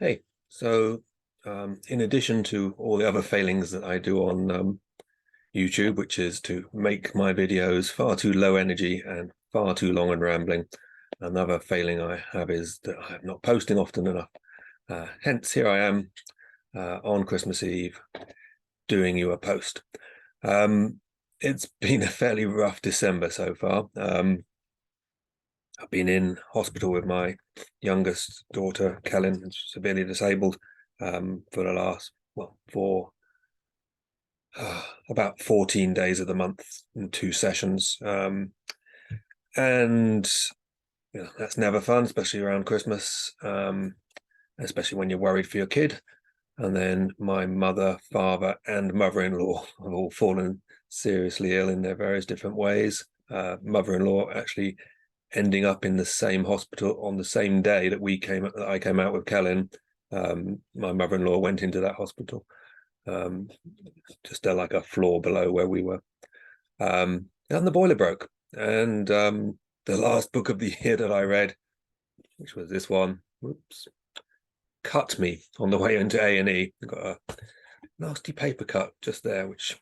Hey, so in addition to all the other failings that I do on YouTube, which is to make my videos far too low energy and far too long and rambling, another failing I have is that I'm not posting often enough. Hence, here I am on Christmas Eve doing you a post. It's been a fairly rough December so far. I've been in hospital with my youngest daughter, Kellen, severely disabled, for the last, for about 14 days of the month in 2 sessions. And that's never fun, especially around Christmas, especially when you're worried for your kid. And then my mother, father, and mother-in-law have all fallen seriously ill in their various different ways. Mother-in-law actually ending up in the same hospital on the same day that I came out with Kellen. My mother-in-law went into that hospital, just like a floor below where we were. And the boiler broke. And the last book of the year that I read, which was this one, cut me on the way into A&E. Got a nasty paper cut just there, which,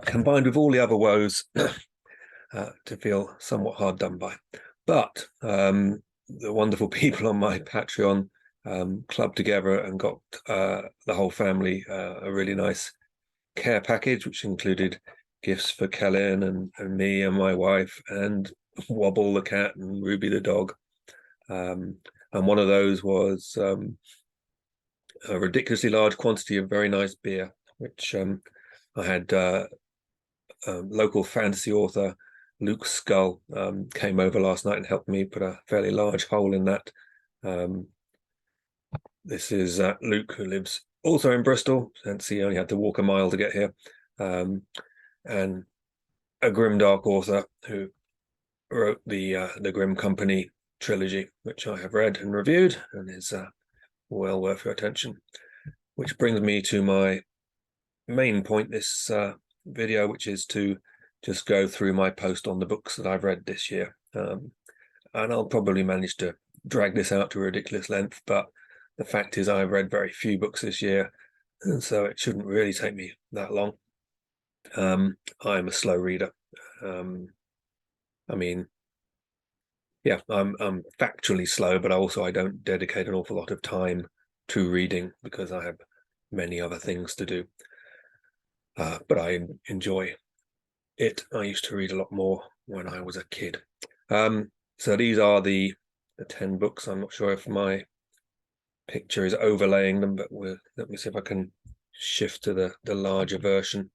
combined with all the other woes, to feel somewhat hard done by. But the wonderful people on my Patreon clubbed together and got the whole family a really nice care package, which included gifts for Kellen and me and my wife and Wobble the cat and Ruby the dog. And one of those was a ridiculously large quantity of very nice beer, which I had local fantasy author Luke Skull came over last night and helped me put a fairly large hole in that. This is Luke, who lives also in Bristol, since he only had to walk a mile to get here, and a grimdark author who wrote the Grim Company trilogy, which I have read and reviewed, and is well worth your attention. Which brings me to my main point this video, which is to just go through my post on the books that I've read this year. And I'll probably manage to drag this out to a ridiculous length, but the fact is I've read very few books this year, and so it shouldn't really take me that long. I'm a slow reader. I'm factually slow, but also I don't dedicate an awful lot of time to reading because I have many other things to do. But I enjoy it. I used to read a lot more when I was a kid. So these are the 10 books. I'm not sure if my picture is overlaying them, but let me see if I can shift to the larger version.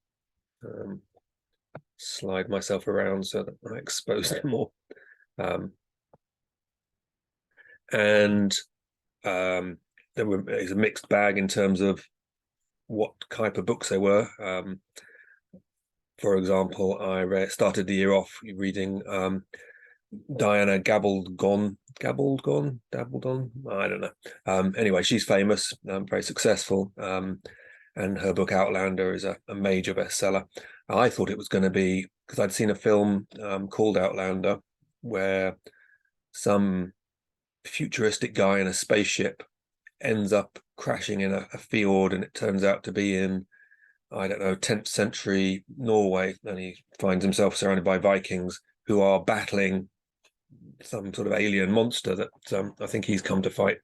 Slide myself around so that I expose them more. There is a mixed bag in terms of what type of books they were. For example, I started the year off reading Diana Gabaldon. I don't know. Anyway, she's famous, very successful, and her book Outlander is a major bestseller. I thought it was going to be, because I'd seen a film called Outlander, where some futuristic guy in a spaceship ends up crashing in a field, and it turns out to be in, I don't know, 10th century Norway, and he finds himself surrounded by Vikings who are battling some sort of alien monster that I think he's come to fight.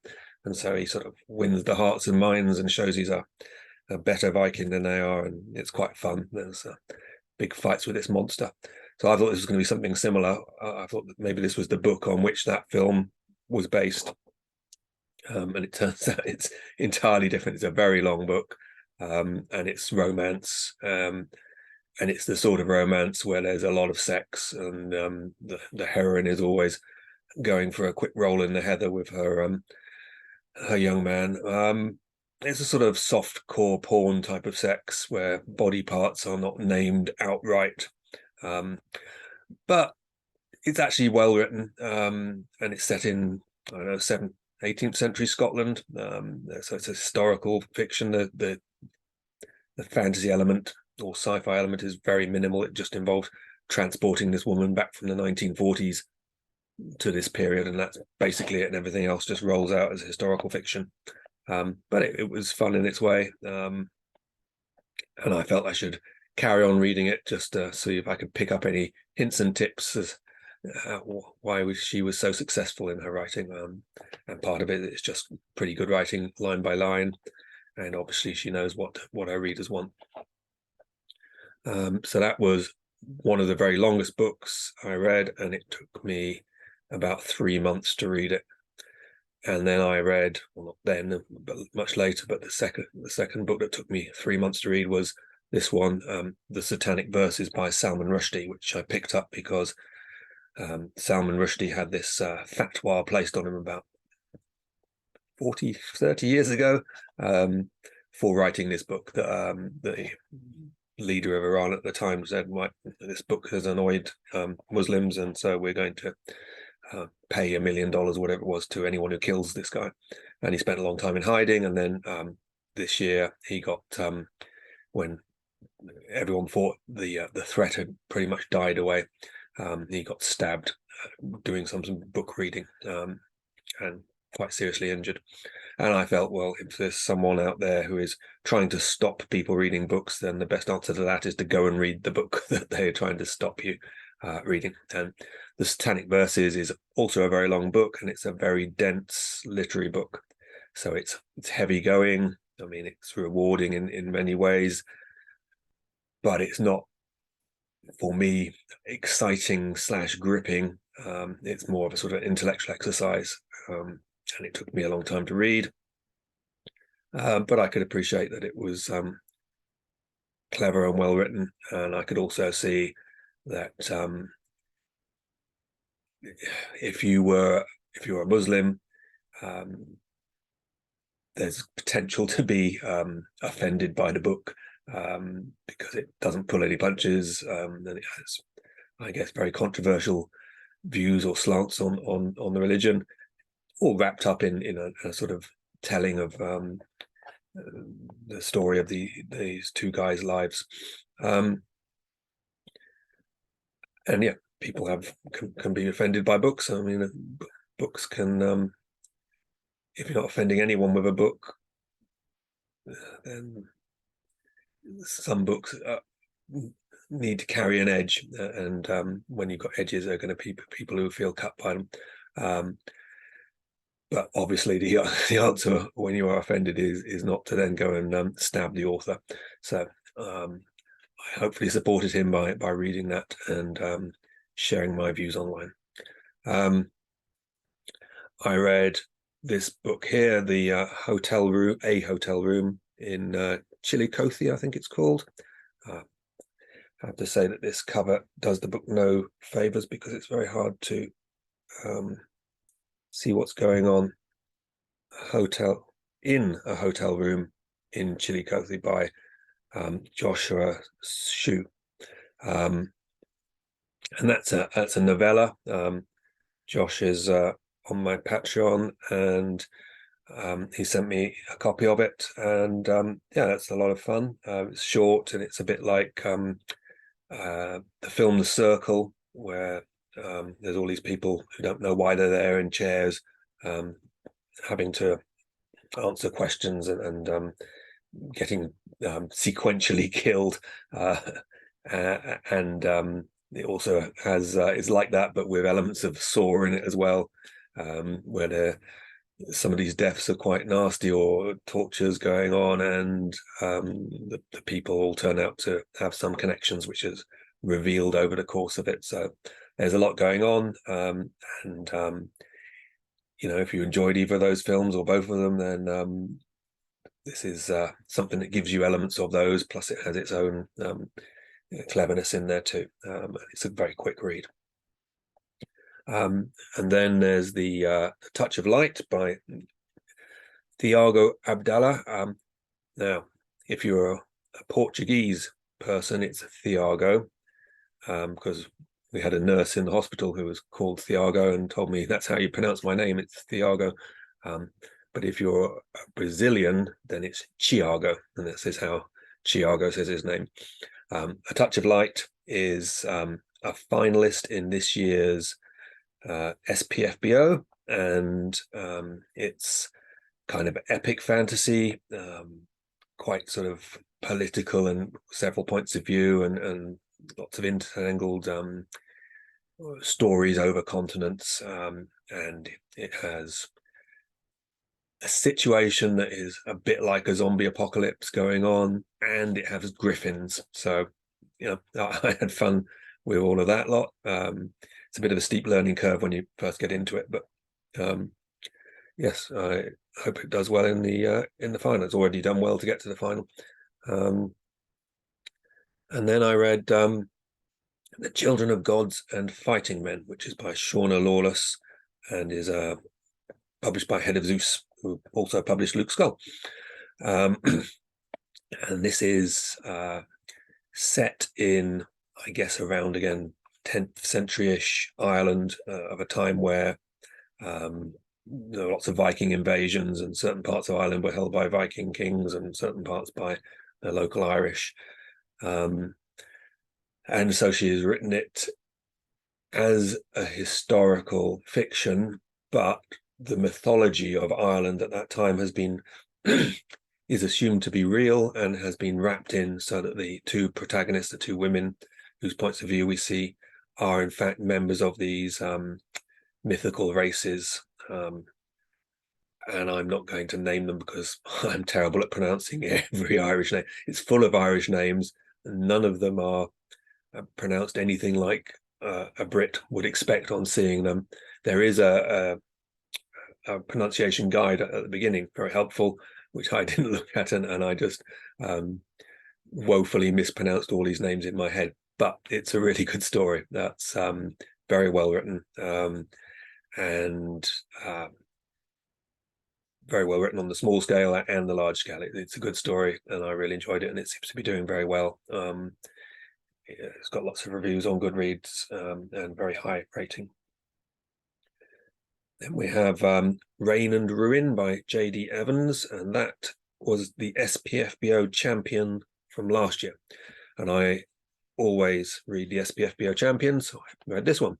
And so he sort of wins the hearts and minds and shows he's a better Viking than they are, and it's quite fun. There's big fights with this monster. So I thought this was going to be something similar. I thought that maybe this was the book on which that film was based. And it turns out it's entirely different. It's a very long book, and it's romance, and it's the sort of romance where there's a lot of sex, and the heroine is always going for a quick roll in the heather with her young man. It's a sort of soft core porn type of sex where body parts are not named outright, but it's actually well written, and it's set in, I don't know, 18th century Scotland. So it's a historical fiction. The fantasy element or sci-fi element is very minimal. It just involves transporting this woman back from the 1940s to this period, and that's basically it, and everything else just rolls out as historical fiction. But it was fun in its way, and I felt I should carry on reading it just to see if I could pick up any hints and tips as why she was so successful in her writing. And part of it is just pretty good writing, line by line, and obviously she knows what her readers want. So that was one of the very longest books I read, and it took me about 3 months to read it. And then I read, well, not then, but much later, but the second book that took me 3 months to read was this one, The Satanic Verses by Salman Rushdie, which I picked up because Salman Rushdie had this fatwa placed on him about 30 years ago for writing this book, that the leader of Iran at the time said, this book has annoyed Muslims, and so we're going to pay $1 million, whatever it was, to anyone who kills this guy. And he spent a long time in hiding, and then this year he got, when everyone thought the threat had pretty much died away, he got stabbed doing some book reading, and quite seriously injured. And I felt, well, if there's someone out there who is trying to stop people reading books, then the best answer to that is to go and read the book that they're trying to stop you reading. And The Satanic Verses is also a very long book, and it's a very dense literary book. So it's heavy going. I mean, it's rewarding in many ways, but it's not, for me, exciting / gripping. It's more of a sort of intellectual exercise, and it took me a long time to read. But I could appreciate that it was clever and well written, and I could also see that if you were a Muslim, there's potential to be offended by the book, because it doesn't pull any punches, and it has, I guess, very controversial views or slants on the religion, all wrapped up in a sort of telling of the story of these two guys' lives. And yeah, people can be offended by books. I mean, books can, if you're not offending anyone with a book, then some books need to carry an edge, and when you've got edges, there are going to be people who feel cut by them. But obviously, the answer when you are offended is not to then go and stab the author. So I hopefully supported him by reading that and sharing my views online. I read this book here, the Hotel Room in Chillicothe, I think it's called. I have to say that this cover does the book no favors, because it's very hard to see what's going on. In a hotel room in Chillicothe by Joshua Shue, and that's a novella. Josh is on my Patreon, and he sent me a copy of it, and yeah, that's a lot of fun. It's short, and it's a bit like the film The Circle, where there's all these people who don't know why they're there in chairs, having to answer questions and getting sequentially killed, and it also has is like that, but with elements of Saw in it as well, where some of these deaths are quite nasty, or tortures going on, and the people all turn out to have some connections, which is revealed over the course of it. So there's a lot going on, and if you enjoyed either of those films or both of them, then this is something that gives you elements of those, plus it has its own cleverness in there too. It's a very quick read. And then there's the Touch of Light by Tiago Abdallah. Now, if you're a Portuguese person, it's Thiago, because we had a nurse in the hospital who was called Thiago and told me that's how you pronounce my name, it's Thiago. But if you're a Brazilian, then it's Thiago, and this is how Thiago says his name. A Touch of Light is a finalist in this year's SPFBO, and it's kind of epic fantasy, quite sort of political and several points of view, and lots of intertangled stories over continents, and it has a situation that is a bit like a zombie apocalypse going on, and it has griffins. So, I had fun with all of that lot. It's a bit of a steep learning curve when you first get into it, but yes, I hope it does well in the final. It's already done well to get to the final. And then I read The Children of Gods and Fighting Men, which is by Shauna Lawless and is published by Head of Zeus, who also published Luke's Skull. And this is set in, I guess, around, again, 10th century-ish Ireland, of a time where there were lots of Viking invasions, and certain parts of Ireland were held by Viking kings and certain parts by the local Irish. And so she has written it as a historical fiction, but the mythology of Ireland at that time has been is assumed to be real and has been wrapped in, so that the two protagonists, the two women whose points of view we see, are in fact members of these mythical races. And I'm not going to name them because I'm terrible at pronouncing every Irish name. It's full of Irish names, and none of them are pronounced anything like a Brit would expect on seeing them. There is a pronunciation guide at the beginning, very helpful, which I didn't look at, and I just woefully mispronounced all these names in my head. But it's a really good story. That's very well written, and very well written on the small scale and the large scale. It's a good story, and I really enjoyed it, and it seems to be doing very well. It's got lots of reviews on Goodreads, and very high rating. Then we have Reign and Ruin by J.D. Evans, and that was the SPFBO champion from last year. And I always read the SPFBO champion, so I read this one.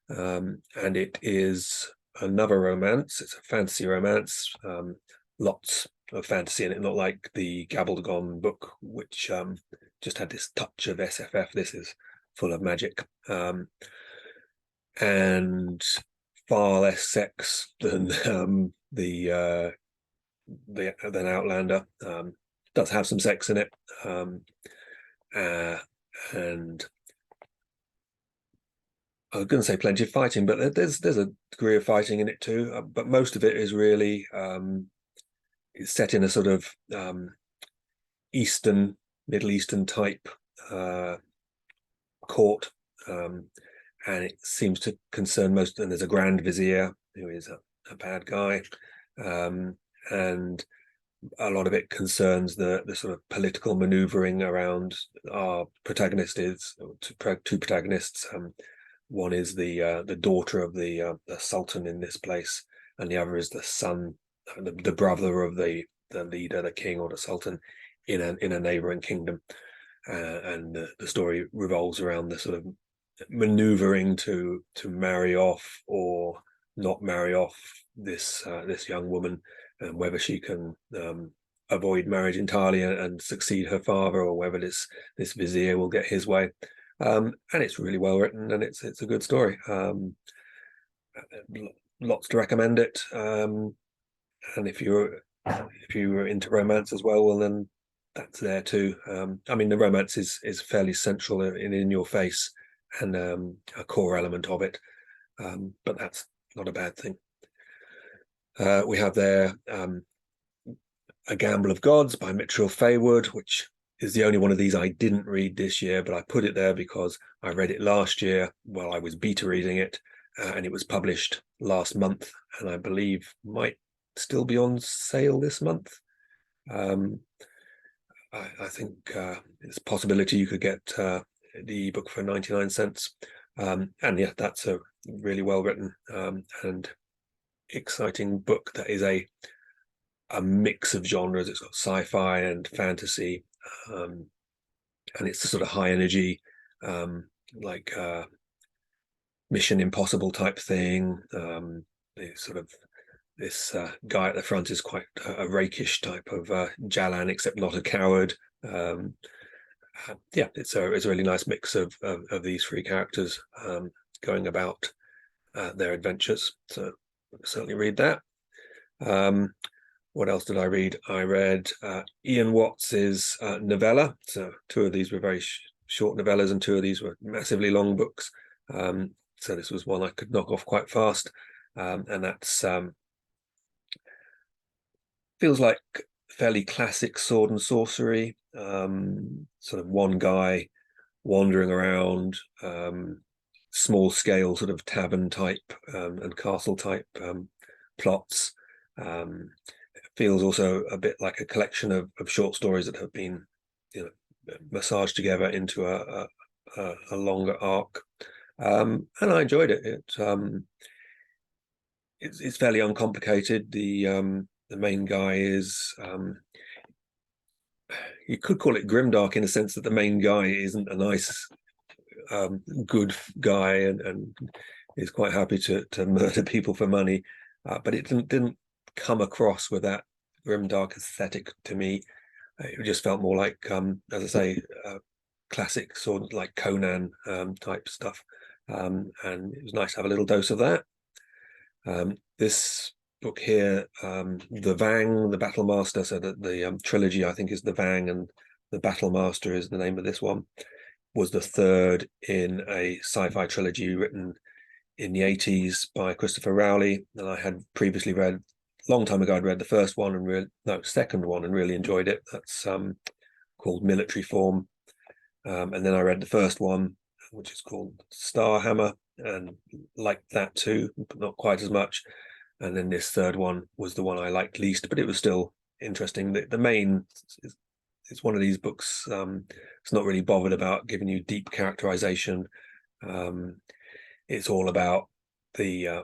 And it is another romance. It's a fantasy romance, lots of fantasy in it, not like the Gabaldon book, which just had this touch of SFF. This is full of magic, and far less sex than than Outlander. Does have some sex in it, and I was going to say plenty of fighting, but there's a degree of fighting in it too. But most of it is really it's set in a sort of Middle Eastern type court, and it seems to concern most. And there's a Grand Vizier who is a bad guy, and a lot of it concerns the sort of political maneuvering around our protagonist. Is two protagonists. One is the daughter of the Sultan in this place, and the other is the son, the brother of the leader, the king or the Sultan in a neighboring kingdom. And the story revolves around the sort of maneuvering to marry off or not marry off this young woman, and whether she can avoid marriage entirely and succeed her father, or whether this vizier will get his way. And it's really well written, and it's a good story. Lots to recommend it. And if you're into romance as well then that's there too. I mean, the romance is fairly central in your face, and a core element of it. But that's not a bad thing. We have there A Gamble of Gods by Mitchell Faywood, which is the only one of these I didn't read this year, but I put it there because I read it last year while I was beta reading it, and it was published last month, and I believe might still be on sale this month. I think it's a possibility you could get the ebook for 99 cents. And yeah, that's a really well written and exciting book that is a mix of genres. It's got sci-fi and fantasy, and it's a sort of high energy, like Mission Impossible type thing. This guy at the front is quite a rakish type of Jalan, except not a coward. Yeah, it's a really nice mix of these three characters going about their adventures. So certainly read that. What else did I read? I read Ian Watts's novella. So two of these were very short novellas, and two of these were massively long books. So this was one I could knock off quite fast, and that's feels like fairly classic sword and sorcery. Sort of one guy wandering around, small scale sort of tavern type and castle type plots. Feels also a bit like a collection of short stories that have been, massaged together into a longer arc. And I enjoyed it. It's fairly uncomplicated. The main guy is, you could call it grimdark in a sense that the main guy isn't a nice, good guy and is quite happy to murder people for money, but it didn't come across with that grimdark aesthetic to me. It just felt more like, as I say, classic sort of like Conan type stuff, and it was nice to have a little dose of that. This book here, The Vang, the Battle Master, so that the trilogy I think is The Vang, and the Battle Master is the name of this one, was the third in a sci-fi trilogy written in the 80s by Christopher Rowley. And I had previously read, a long time ago, I'd read the first one and second one and really enjoyed it. That's called Military Form. And then I read the first one, which is called Starhammer, and liked that too, but not quite as much. And then this third one was the one I liked least, but it was still interesting. The main, it's one of these books, it's not really bothered about giving you deep characterization. It's all about the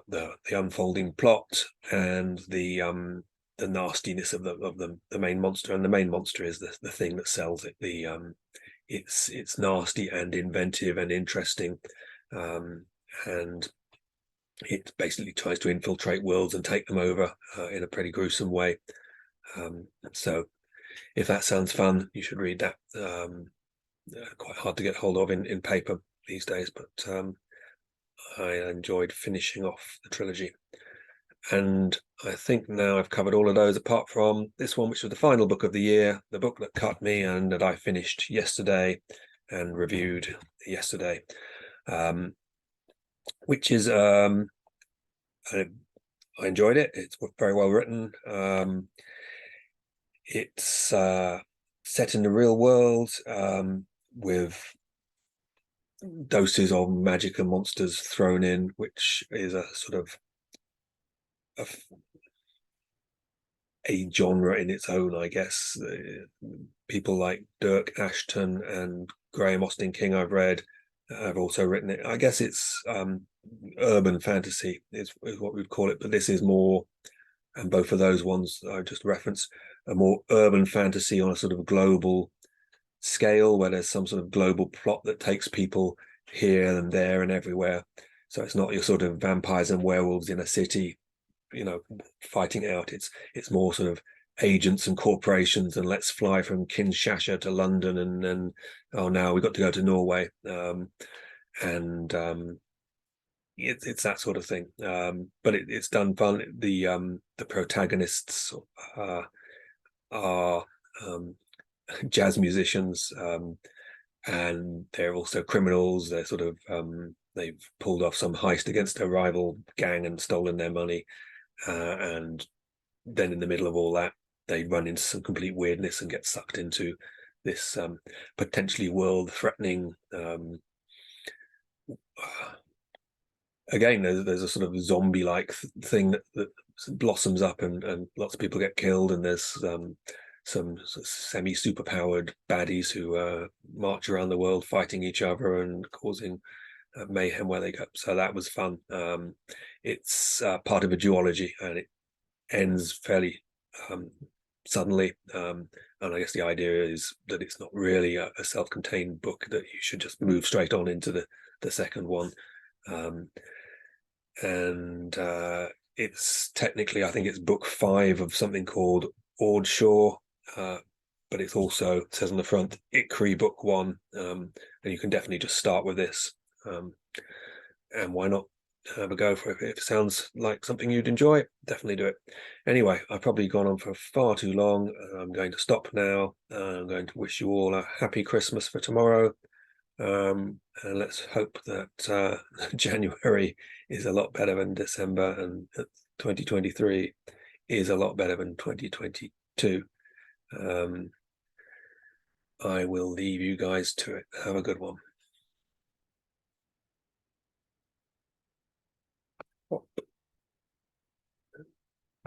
unfolding plot and the nastiness of the main monster, and the main monster is the thing that sells it. It's nasty and inventive and interesting, and it basically tries to infiltrate worlds and take them over in a pretty gruesome way. So if that sounds fun, you should read that. Quite hard to get hold of in paper these days, but I enjoyed finishing off the trilogy. And I think now I've covered all of those, apart from this one, which was the final book of the year, the book that cut me and that I finished yesterday and reviewed yesterday, which is, I enjoyed it. It's very well written. It's set in the real world, with doses of magic and monsters thrown in, which is a sort of a genre in its own, I guess. People like Dirk Ashton and Graham Austin King I've read have also written it. I guess it's urban fantasy is what we'd call it, but this is more, and both of those ones I just referenced, a more urban fantasy on a sort of global scale, where there's some sort of global plot that takes people here and there and everywhere. So it's not your sort of vampires and werewolves in a city, fighting out. It's more sort of agents and corporations, and let's fly from Kinshasa to London, and then now we've got to go to Norway, and it's that sort of thing. But it's done fun. The protagonists are jazz musicians, and they're also criminals. They're sort of they've pulled off some heist against a rival gang and stolen their money, and then in the middle of all that, they run into some complete weirdness and get sucked into this potentially world-threatening. Again, there's a sort of zombie-like thing that blossoms up, and lots of people get killed, and there's some semi-superpowered baddies who march around the world fighting each other and causing mayhem where they go. So that was fun. It's part of a duology, and it ends fairly suddenly. And I guess the idea is that it's not really a self-contained book, that you should just move straight on into the second one. And it's technically, I think it's book 5 of something called Ordshaw, but it's also, it says on the front, ICRI book 1, and you can definitely just start with this. And why not have a go for it? If it sounds like something you'd enjoy, definitely do it. Anyway, I've probably gone on for far too long. I'm going to stop now. I'm going to wish you all a happy Christmas for tomorrow. And let's hope that January is a lot better than December, and 2023 is a lot better than 2022. I will leave you guys to it. Have a good one.